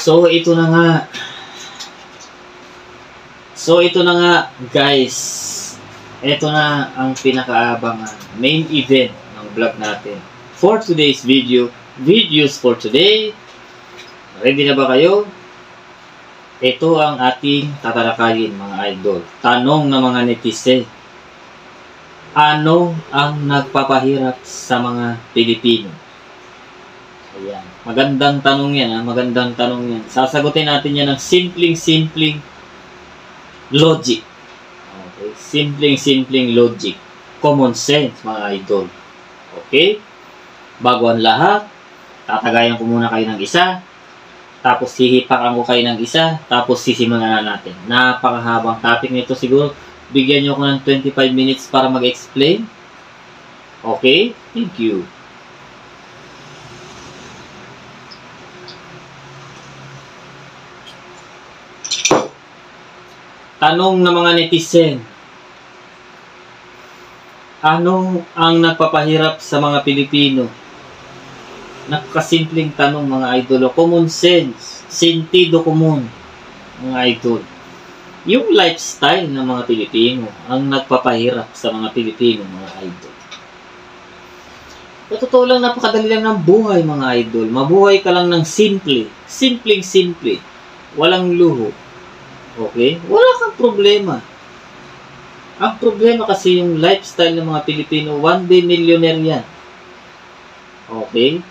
So, ito na nga. Guys. Ito na ang pinakaabangan main event ng vlog natin. For today's videos for today. Ready na ba kayo? Ito ang ating tatalakayin, mga idol. Tanong ng mga netizen. Ano ang nagpapahirap sa mga Pilipino? Ayan. Magandang tanong yan. Magandang tanong yan. Sasagutin natin yan ng simpleng logic. Okay? Simpleng logic. Common sense, mga idol. Okay? Bago ang lahat, tatagayan ko muna kayo ng isa. Tapos hihipakan ko kayo ng isa. Tapos sisimulan na natin. Napakahabang topic nito siguro. Bigyan nyo ko ng 25 minutes para mag-explain. Okay? Thank you. Tanong ng mga netizen. Ano ang nagpapahirap sa mga Pilipino? Napakasimpleng tanong, mga idol. Common sense. Sentido común, mga idol. Yung lifestyle ng mga Pilipino ang nagpapahirap sa mga Pilipino, mga idol. Sa totoo lang, napakadali lang ng buhay, mga idol. Mabuhay ka lang ng simple. Simple. Walang luho. Okay? Wala kang problema. Ang problema kasi yung lifestyle ng mga Pilipino, one day millionaire yan. Okay?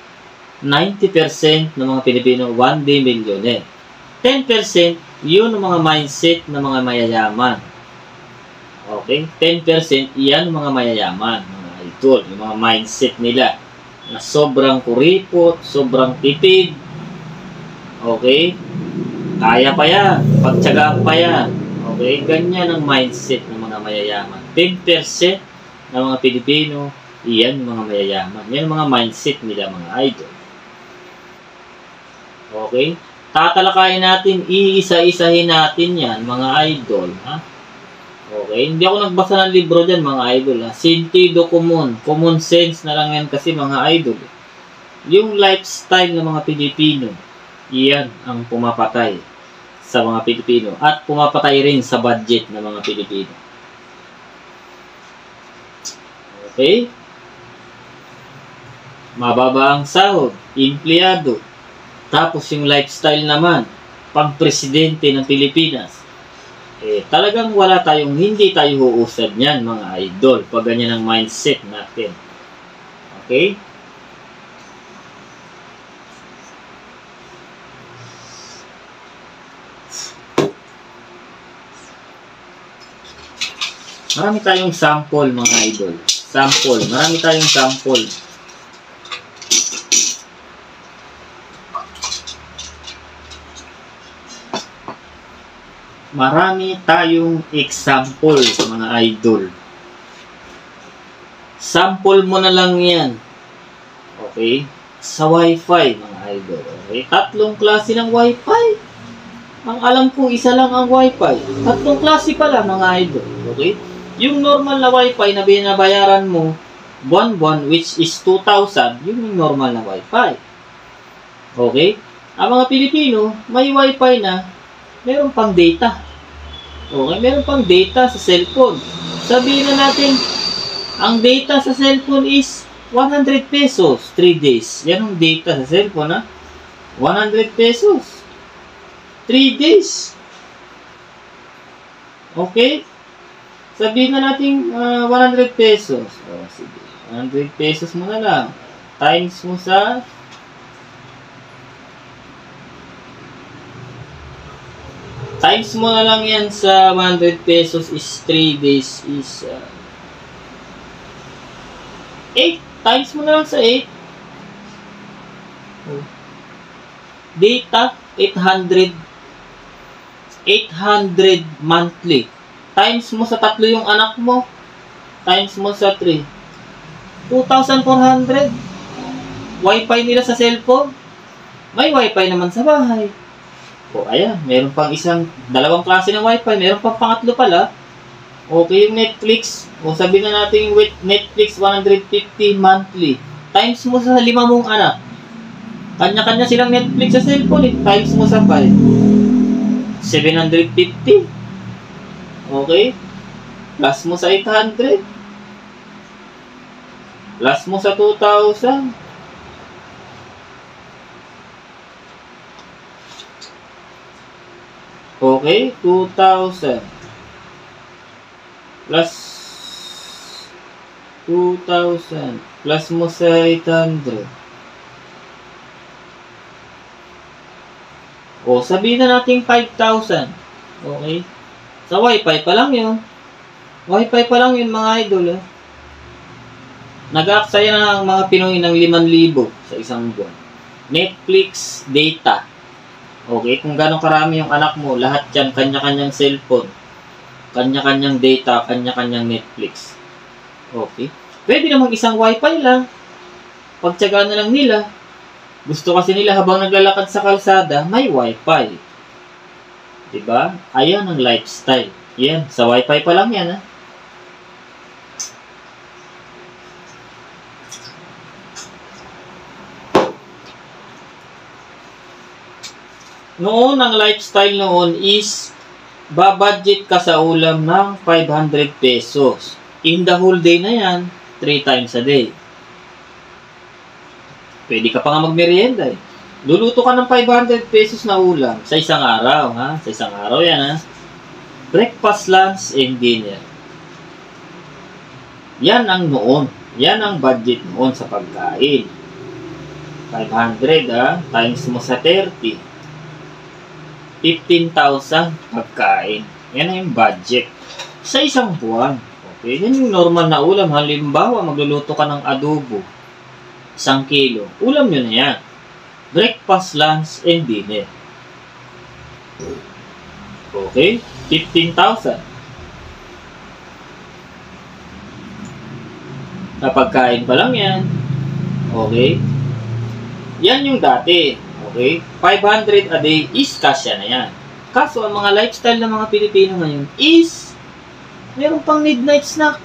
90% ng mga Pilipino, one day millionaire. 10%, yun ang mga mindset ng mga mayayaman. Okay? 10%, yan ang mga mayayaman, mga idol. Yung mga mindset nila na sobrang kuripot, sobrang tipid. Okay? Kaya pa yan. Pagtsagaan pa yan. Okay? Ganyan ang mindset ng mga mayayaman. 10% ng mga Pilipino, yan ang mga mayayaman. Yan ang mga mindset nila, mga idol. Okay? Tatalakayin natin, iisa-isahin natin yan, mga idol. Ha? Okay? Hindi ako nagbasa ng libro dyan, mga idol. Ha? Sentido común. Common sense na lang yan kasi, mga idol. Yung lifestyle ng mga Pilipino, iyan ang pumapatay sa mga Pilipino. At pumapatay rin sa budget ng mga Pilipino. Okay? Mababa ang sahod, empleyado. Tapos yung lifestyle naman, pang-presidente ng Pilipinas. Talagang hindi tayo huusad niyan, mga idol. Pag ganyan ang mindset natin. Okay? Marami tayong sample, mga idol. Marami tayong sample. Marami tayong example, mga idol. Sample mo na lang yan. Okay? Sa Wi-Fi, mga idol. Okay? 3 klase ng Wi-Fi. Ang alam ko, isa lang ang Wi-Fi. 3 klase pala, mga idol. Okay? Yung normal na Wi-Fi na binabayaran mo, buwan-buwan, which is 2,000, yun yung normal na Wi-Fi. Okay? Ang mga Pilipino, may Wi-Fi na, meron pang data. Okay, meron pang data sa cellphone. Sabihin na natin, ang data sa cellphone is 100 pesos, 3 days. Yan ang data sa cellphone, ha? 100 pesos. 3 days. Okay? Sabihin na natin 100 pesos. O, sige. 100 pesos mo na lang. Times mo sa Times mo na lang yan sa 100 pesos is 3 days is 8. Times mo na lang sa 8. Data, 800 monthly. Times mo sa 3 yung anak mo. Times mo sa 3. 2,400. Wi-Fi nila sa cellphone. May Wi-Fi naman sa bahay. O, ayan, meron pang 2 klase ng Wi-Fi, meron pang pangatlo pala. Okay, yung Netflix, o sabihin na natin yung Netflix 150 monthly. Times mo sa 5 mong anak. Kanya-kanya silang Netflix sa cellphone eh. Times mo sa 5. 750. Okay? Plus mo sa 800. Plus mo sa 2,000. Okay? 2,000. Plus 2,000. Plus mo sa 800. O, sabihin na natin 5,000. Okay? Sa Wi-Fi pa lang yun. Wi-Fi pa lang yun mga idol. Nag-aaksaya na ang mga Pinoy ng 5,000 sa isang buwan. Netflix data. Okay? Kung gano'ng karami yung anak mo, lahat yan, kanya-kanyang cellphone. Kanya-kanyang data, kanya-kanyang Netflix. Okay? Pwede namang isang Wi-Fi lang. Pagtsagaan na lang nila. Gusto kasi nila habang naglalakad sa kalsada, may Wi-Fi. Diba? Ayan ang lifestyle. Yan. Sa Wi-Fi pa lang yan, ha? Noon, ang lifestyle noon is babudget ka sa ulam ng 500 pesos. In the whole day na yan, 3 times a day. Pwede ka pa nga magmerienda eh. Luluto ka ng 500 pesos na ulam sa isang araw, ha? Sa isang araw yan, ha? Breakfast, lunch, and dinner. Yan ang noon. Yan ang budget noon sa pagkain. 500, ha? Times mo sa 30. 15,000 pagkain. Yan ang yung budget. Sa isang buwan. Okay? Yan yung normal na ulam. Halimbawa, magluluto ka ng adobo. 1 kilo. Ulam nyo na yan. Breakfast, lunch, and dinner. Okay? 15,000. Kapagkain pa lang yan. Okay? Yan yung dati. Okay? 500 a day is kasya na yan. Kaso, ang mga lifestyle ng mga Pilipino ngayon is meron pang midnight snack.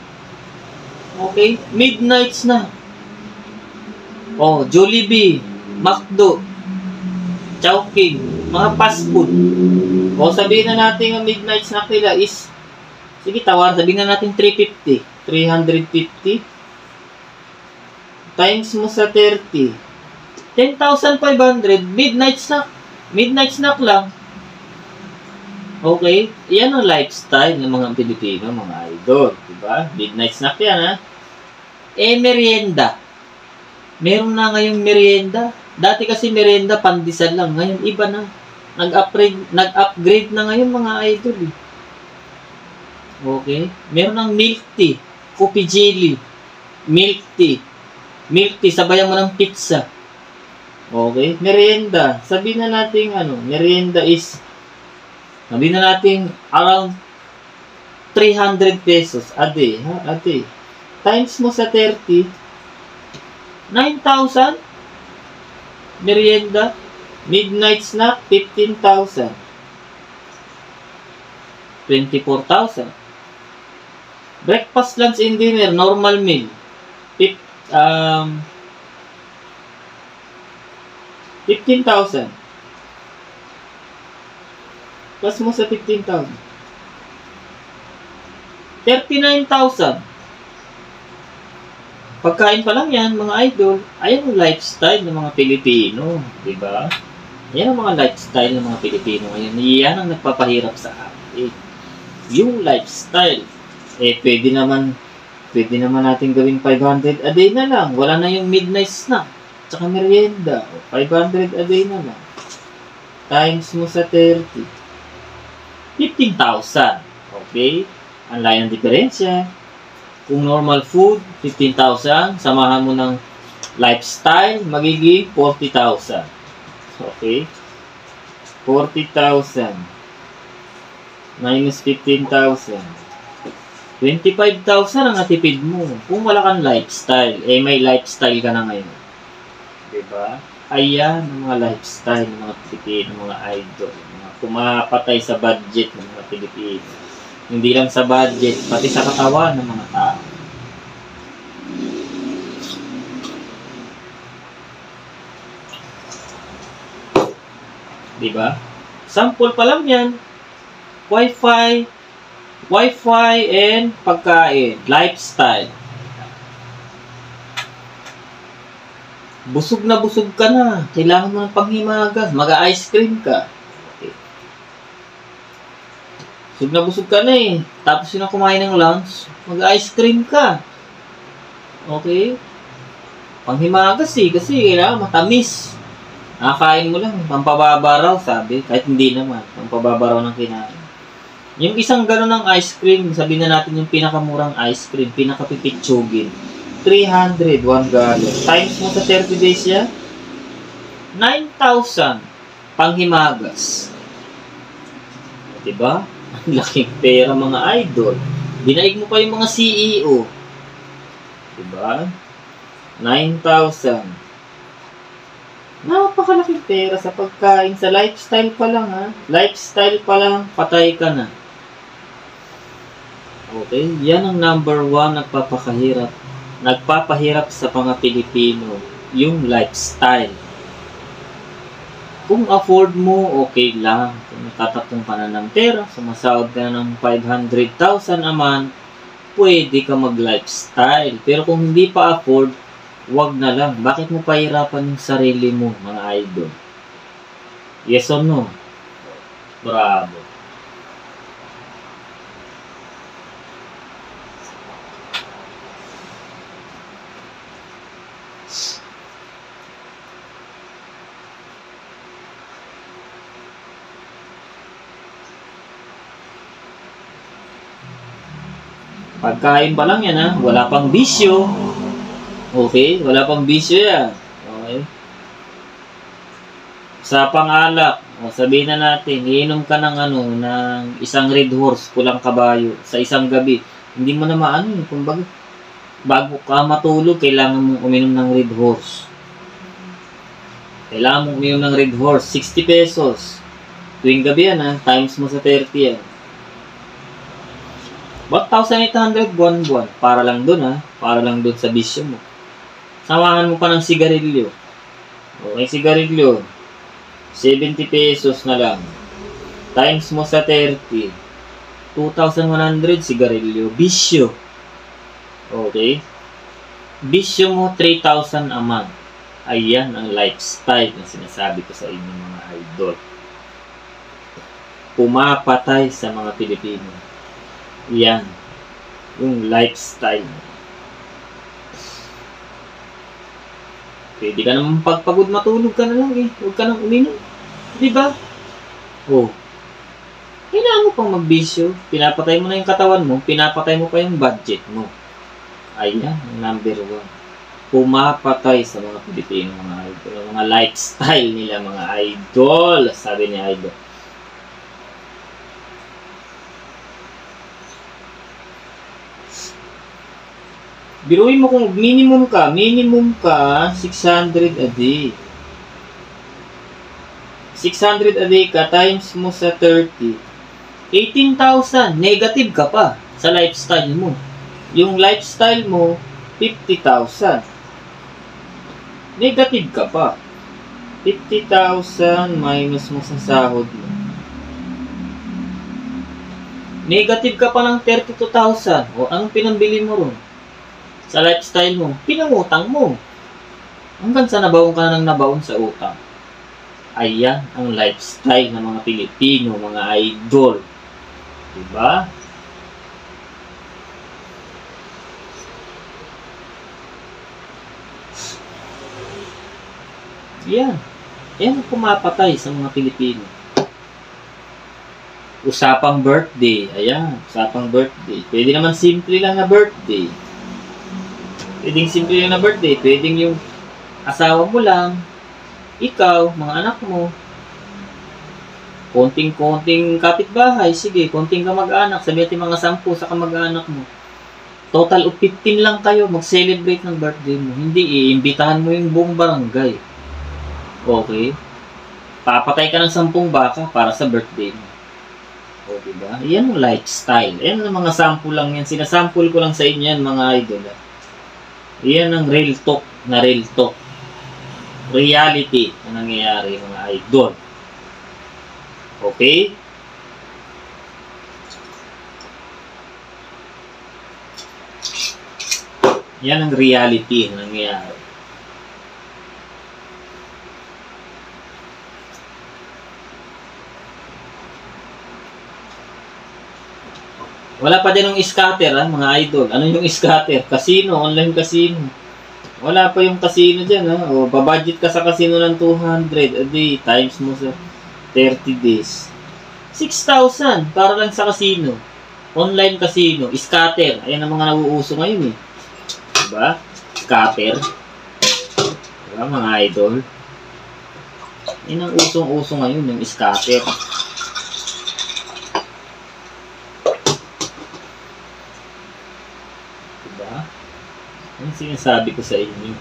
Okay? Midnight snack. Oh, Jollibee, McDo, Chowking, mga fast food. O, sabihin na natin ang midnight snack nila is, sige, tawar, sabihin na natin 350. 350 times mo sa 30. 10,500, midnight snack. Midnight snack lang. Okay? Yan ang lifestyle ng mga Pilipino, mga idol. Diba? Midnight snack yan, ha? Merienda. Meron na ngayong merienda. Dati kasi merienda, pandesal lang. Ngayon, iba na. Nag-upgrade na ngayon mga idol. Eh. Okay? Meron ng milk tea, coffee jelly, milk tea. Milk tea, sabayan mo ng pizza. Okay? Merienda. Sabihin na natin, merienda is, sabihin na natin, around 300 pesos a day. Ha? A day. Times mo sa 30, 9,000. Merienda. Midnight snack, 15,000. 24,000. Breakfast, lunch, and dinner, normal meal. 15,000. Plus mo sa 15,000. 39,000. Pagkain pa lang yan, mga idol. Ayan ang lifestyle ng mga Pilipino. Diba? Yan ang mga lifestyle ng mga Pilipino ngayon. Yan ang nagpapahirap sa atin. Yung lifestyle. Pwede naman natin gawin 500 a day na lang. Wala na yung midnight snack. Tsaka merienda. 500 a day na lang. Times mo sa 30. 15,000. Okay? Ang layo ng diferensya. Kung normal food, 15,000. Samahan mo ng lifestyle, magiging 40,000. Okay? 40,000. Minus 15,000. 25,000 ang natipid mo. Kung wala kang lifestyle, may lifestyle ka na ngayon. Diba? Ayan ang mga lifestyle ng mga Pilipino, mga idol. Mga pumapatay sa budget ng mga Pilipino. Hindi lang sa budget, pati sa katawan ng mga tao. Di ba? Sample pa lang yan. Wi-Fi and pagkain. Lifestyle. Busog na busog ka na. Kailangan mo ng panghimagas. Mag-ice cream ka. Okay. Busog na busog ka na eh. Tapos yun ang kumain ng lunch, mag-ice cream ka. Okay? Panghimagas eh. Kasi kailangan matamis. Nakakain mo lang. Pampababa raw, sabi. Kahit hindi naman. Pampababa raw ng kinain. Yung isang gano'n ng ice cream, sabihin na natin yung pinakamurang ice cream, pinakapipitsugin. 300, 1 gallon. Times mo sa 30 days yan, 9,000 panghimagas. Diba? Ang laking pera mga idol. Dinaig mo pa yung mga CEO. Diba? 9,000. Napakalaking pera sa pagkain. Sa lifestyle pa lang ha. Lifestyle pa lang, patay ka na. Okay? Yan ang number 1 nagpapahirap sa mga Pilipino, yung lifestyle. Kung afford mo, okay lang. Kung natatakong ka na ng pera, sumasahod ka na ng 500,000 a month, pwede ka mag-lifestyle. Pero kung hindi pa afford, wag na lang. Bakit mo pahirapan yung sarili mo, mga idol? Yes or no? Bravo. Pagkain pa lang yan ha. Wala pang bisyo. Okay? Wala pang bisyo yan. Okay? Sa pang-alak, sabihin na natin, iinom ka ng ng isang Red Horse, pulang kabayo, sa isang gabi. Hindi mo na maano. Kumbaga, bago ka matulog, kailangan mong uminom ng Red Horse. Kailangan mong uminom ng Red Horse. 60 pesos. Tuwing gabi yan ha. Times mo sa 30 yan. 1,800 buwan-buwan. Para lang dun ha. Para lang dun sa bisyo mo. Samahan mo pa ng sigarilyo. Okay, sigarilyo. 70 pesos na lang. Times mo sa 30. 2,100 sigarilyo. Bisyo. Okay. Bisyo mo 3,000 a month. Ayan ang lifestyle na sinasabi ko sa inyo mga idol. Pumapatay sa mga Pilipino. Yan. Yung lifestyle. Pwede ka naman pagpagod matulog ka na lang eh. Huwag ka nang uminom. Diba? Oh. Kailangan mo pang magbisyo. Pinapatay mo na yung katawan mo. Pinapatay mo pa yung budget mo. Ayan. Number 1. Pumapatay sa mga Pilipino mga idol. Mga lifestyle nila mga idol. Sabi ni idol. Biruin mo kung minimum ka 600 a day. 600 a day ka times mo sa 30. 18,000. Negative ka pa sa lifestyle mo. Yung lifestyle mo, 50,000. Negative ka pa. 50,000 minus mo sa sahod mo. Negative ka pa ng 32,000. O anong pinambili mo ron? Sa lifestyle mo, pinangutang mo. Hanggang sa nabaon ka na ng nabaon sa utang. Ayan ang lifestyle ng mga Pilipino, mga idol. Diba? Yan. Yan ang pumapatay sa mga Pilipino. Usapang birthday. Ayan, usapang birthday. Pwede naman simple lang na birthday. Pwedeng simple lang na birthday. Pwedeng yung asawa mo lang, ikaw, mga anak mo, konting-konting kapitbahay, sige, konting kamag-anak, sabihin natin mga 10 sa kamag-anak mo. Total of 15 lang kayo mag-celebrate ng birthday mo. Hindi, iimbitahan mo yung buong barangay. Okay? Papatay ka ng 10 baka para sa birthday mo. O, diba? Yan ang lifestyle. Yan ang mga sample lang yan. Sinasample ko lang sa inyo yan, mga idol. Yan ang real talk na real talk. Reality na nangyayari, mga idol. Okay? Yan ang reality na nangyayari. Wala pa din yung scatter, ha, mga idol. Ano yung scatter? Casino, online casino. Wala pa yung casino dyan, ha. O, babudget ka sa casino ng 200 a day, times mo sa 30 days. 6,000 para lang sa casino. Online casino, scatter. Ayan ang mga nauuso ngayon, eh. Diba? Scatter. Diba, mga idol? Yan ang usong-uso ngayon, yung scatter. Ang sinasabi ko sa inyo,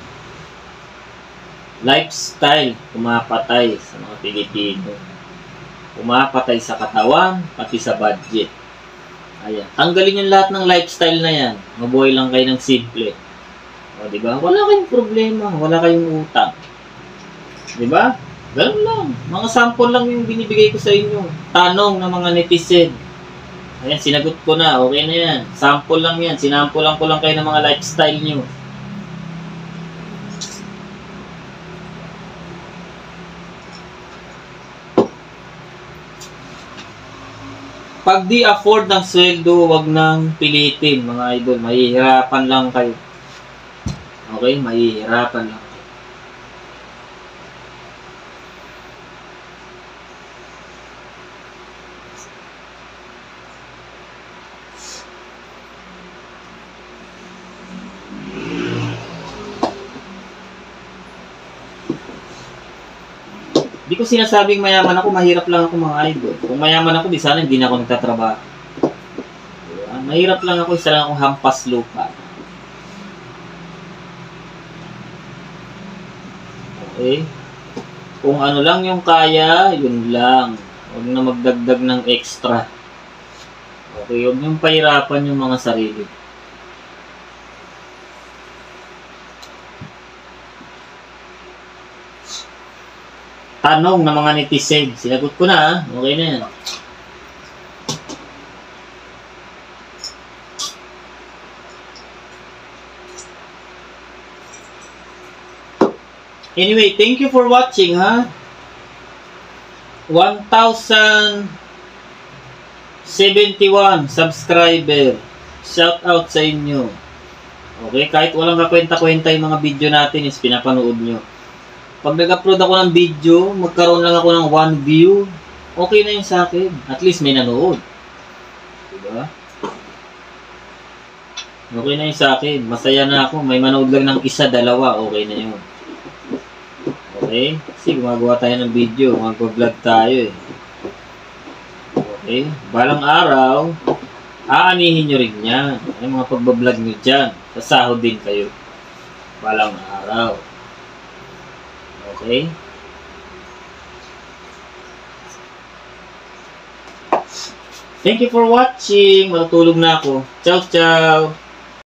lifestyle pumapatay sa mga Pilipino. Pumapatay sa katawan, pati sa budget. Ayan. Tanggalin yung lahat ng lifestyle na yan. Mabuhay lang kayo ng simple. O, diba? Wala kayong problema. Wala kayong utang. Diba? Ganun lang. Mga sample lang yung binibigay ko sa inyo. Tanong ng mga netizen. Ayan, sinagot ko na. Okay na yan. Sample lang yan. Sinample lang ko lang kayo ng mga lifestyle nyo. Pag di afford ng sweldo, wag nang pilitin, mga idol. Mahihirapan lang kayo. Okay? Mahihirapan lang. Di ko sinasabing mayaman ako, mahirap lang ako, mga idol. Kung mayaman ako, di sana hindi na ako nagtatrabaho. Diba? Mahirap lang ako, isa lang akong hampas lupa. Okay? Kung ano lang yung kaya, yun lang. Huwag na magdagdag ng extra. Okay? Huwag niyong pahirapan yung mga sarili. Tanong ng mga netizen. Sinagot ko na, ha? Okay na yan. Anyway, thank you for watching, ha? 1,071 subscriber. Shout out sa inyo. Okay, kahit walang kakwenta-kwenta yung mga video natin is pinapanood nyo. Pag nag-upload ako ng video, magkaroon lang ako ng 1 view, okay na yun sa akin. At least may nanood. Diba? Okay na yun sa akin. Masaya na ako. May manood lang ng 1, 2, okay na yun. Okay? Kasi gumagawa tayo ng video. Mag-vlog tayo, eh. Okay? Balang araw, aanihin nyo rin yan. Yung mga pagbablog nyo dyan. Sasahod din kayo. Balang araw. Okay? Thank you for watching. Matutulog na ako. Ciao, ciao.